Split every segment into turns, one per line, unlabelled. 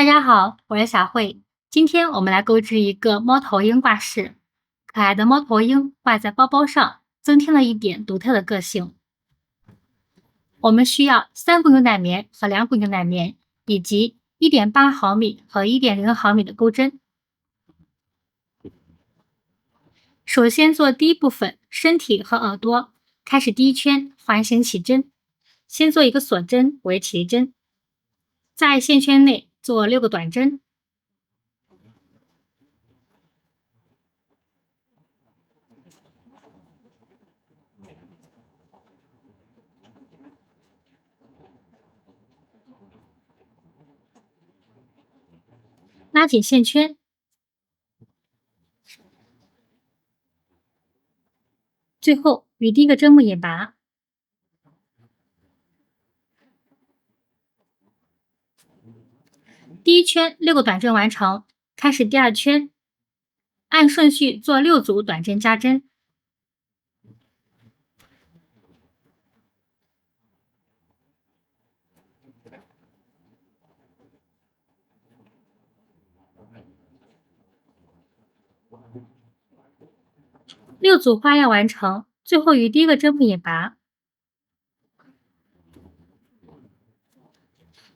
大家好，我是小慧。今天我们来购置一个猫头鹰挂饰。可爱的猫头鹰挂在包包上，增添了一点独特的个性。我们需要3股牛奶棉和2股牛奶棉，以及1.8毫米和1.0毫米的钩针。首先做第一部分，身体和耳朵。开始第一圈，环形起针。先做一个锁针为起立针，在线圈内做6个短针。拉紧线圈，最后与第一个针目引拔。第一圈6个短针完成，开始第二圈，按顺序做6组短针加针。6组花样完成，最后与第一个针目引拔。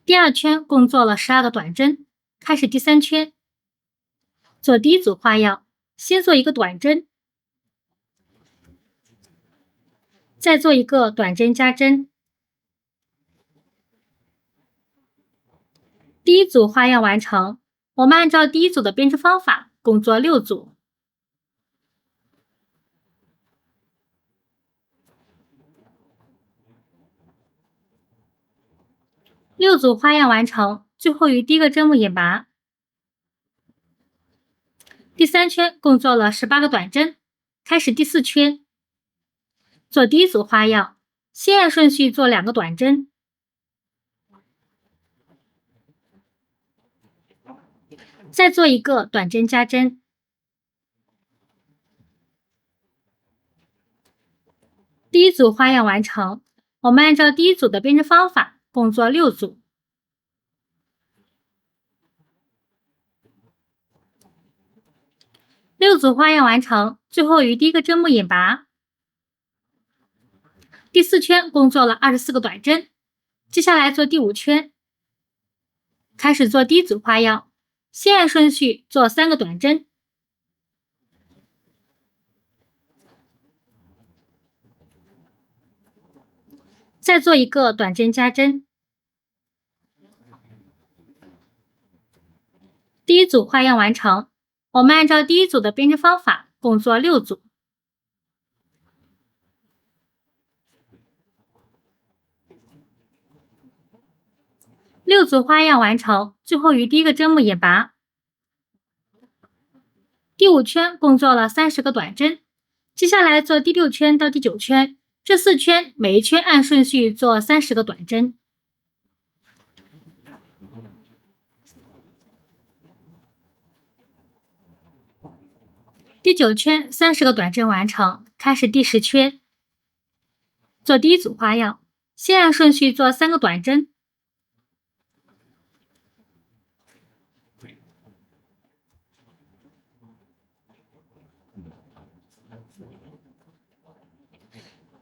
第二圈共做了12个短针，开始第3圈，做第一组花样，先做一个短针，再做一个短针加针。第一组花样完成，我们按照第一组的编织方法，共做6组。6组花样完成，最后与第一个针目引拔。第3圈共做了18个短针，开始第4圈，做第一组花样，先按顺序做2个短针，再做一个短针加针。第一组花样完成，我们按照第一组的编织方法，共做6组。6组花样完成，最后与第一个针目引拔。第4圈共做了24个短针，接下来做第5圈，开始做第一组花样，先按顺序做3个短针，再做一个短针加针。第一组花样完成，我们按照第一组的编织方法，共做6组。6组花样完成，最后与第一个针目引拔。第5圈共做了30个短针，接下来做第6圈到第9圈，这4圈每一圈按顺序做30个短针。第9圈30个短针完成，开始第10圈，做第一组花样，先按顺序做3个短针，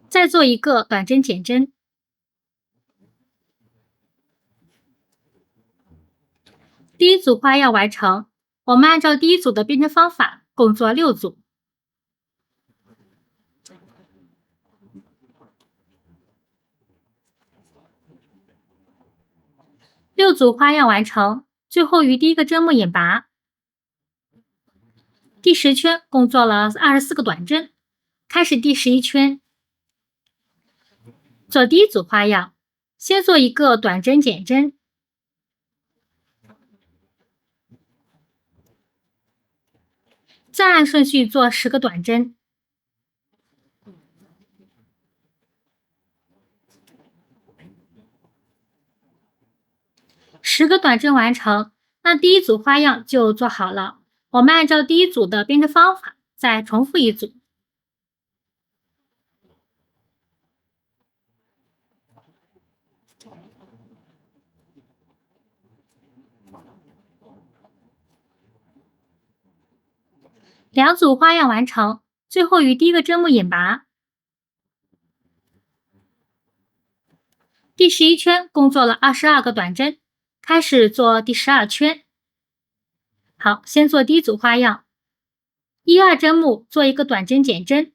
再做一个短针减针。第一组花样完成，我们按照第一组的编织方法，共做6组。6组花样完成，最后与第一个针目引拔。第10圈共做了24个短针，开始第11圈，做第一组花样，先做一个短针减针，再按顺序做10个短针。10个短针完成，那第一组花样就做好了。我们按照第一组的编织方法，再重复一组。两组花样完成，最后与第一个针目引拔。第11圈共做了22个短针，开始做第12圈。好，先做第一组花样，1、2针目做一个短针减针，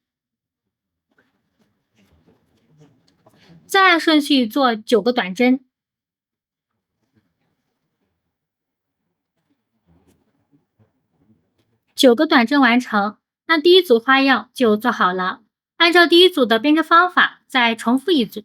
再按顺序做9个短针。9个短针完成，那第一组花样就做好了。按照第一组的编织方法，再重复一组。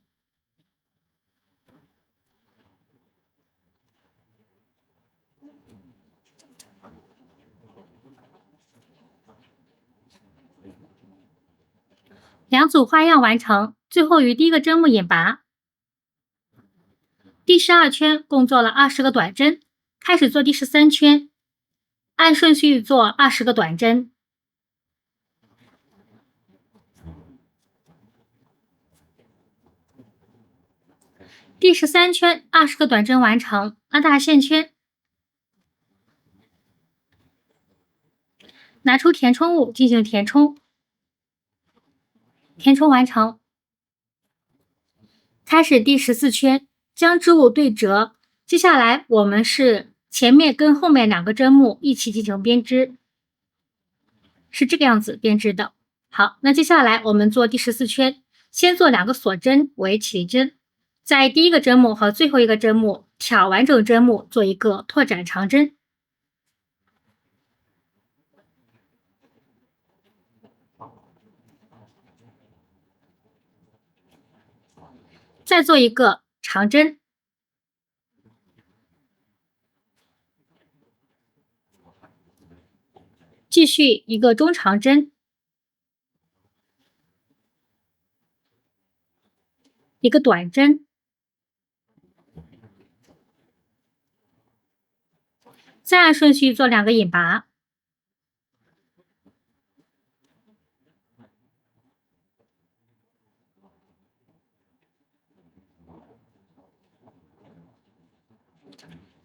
两组花样完成，最后与第一个针目引拔。第12圈共做了20个短针，开始做第13圈，按顺序做20个短针。第13圈20个短针完成，拉大线圈，拿出填充物进行填充，填充完成。开始第14圈，将织物对折。接下来我们是前面跟后面2个针目一起进行编织，是这个样子编织的。好，那接下来我们做第14圈，先做2个锁针为起立针，在第一个针目和最后一个针目挑完整针目做一个拓展长针。再做一个长针，继续一个中长针，一个短针，再按顺序做2个引拔，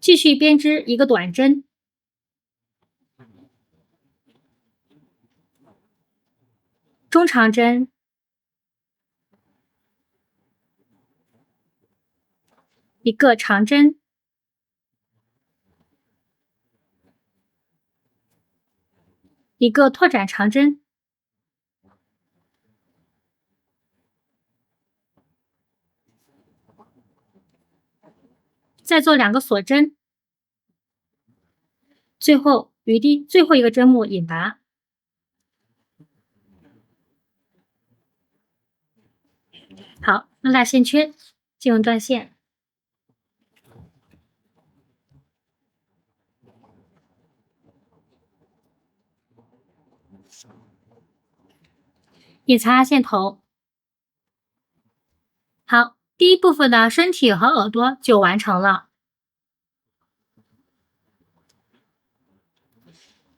继续编织一个短针，中长针，一个长针，一个拓展长针，再做2个锁针，最后与最后一个针目引拔。好，拉大线圈，进入断线。隐藏拉线头。好，第一部分的身体和耳朵就完成了。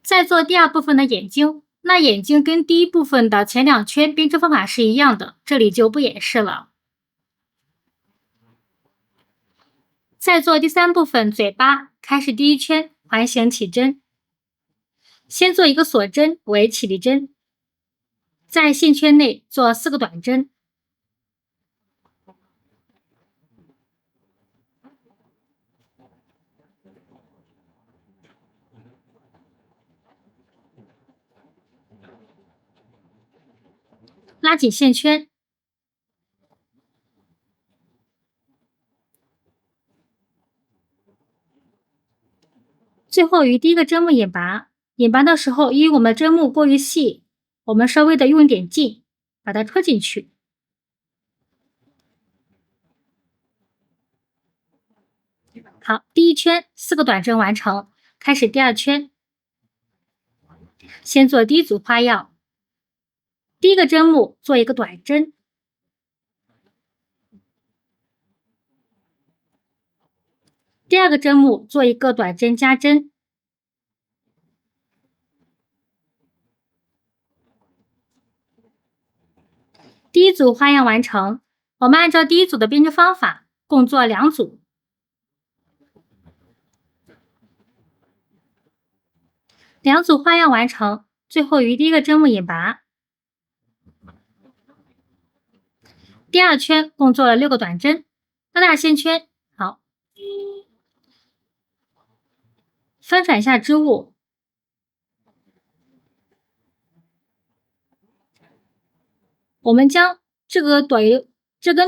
再做第2部分的眼睛，那眼睛跟第一部分的前2圈编织方法是一样的，这里就不演示了。再做第3部分嘴巴，开始第1圈环形起针，先做一个锁针为起立针，在线圈内做4个短针，拉紧线圈，最后与第一个针目引拔。引拔的时候，因为我们的针目过于细，我们稍微的用一点劲，把它戳进去。好，第1圈4个短针完成，开始第2圈。先做第一组花样，第一个针目做一个短针，第2个针目做一个短针加针，第一组花样完成。我们按照第一组的编织方法，共做2组。2组花样完成，最后于第一个针目引拔。第二圈共做了6个短针，拉大线圈，好，翻转一下织物，我们将这根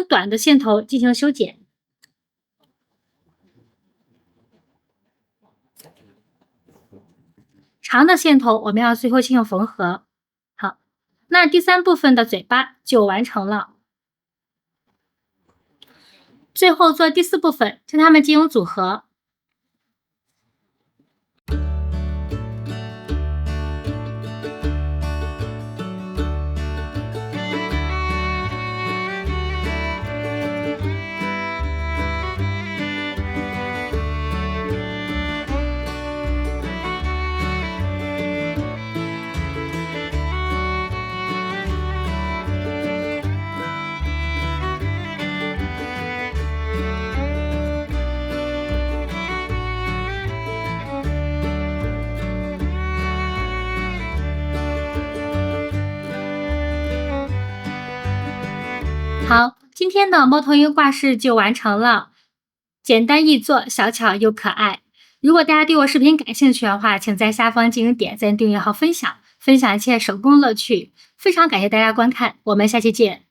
短的线头进行修剪，长的线头我们要最后进行缝合。好，那第3部分的嘴巴就完成了。最后做第4部分，将它们进行组合。好，今天的猫头鹰挂饰就完成了，简单易做，小巧又可爱。如果大家对我视频感兴趣的话，请在下方进行点赞、订阅和分享，分享一切手工乐趣。非常感谢大家观看，我们下期见。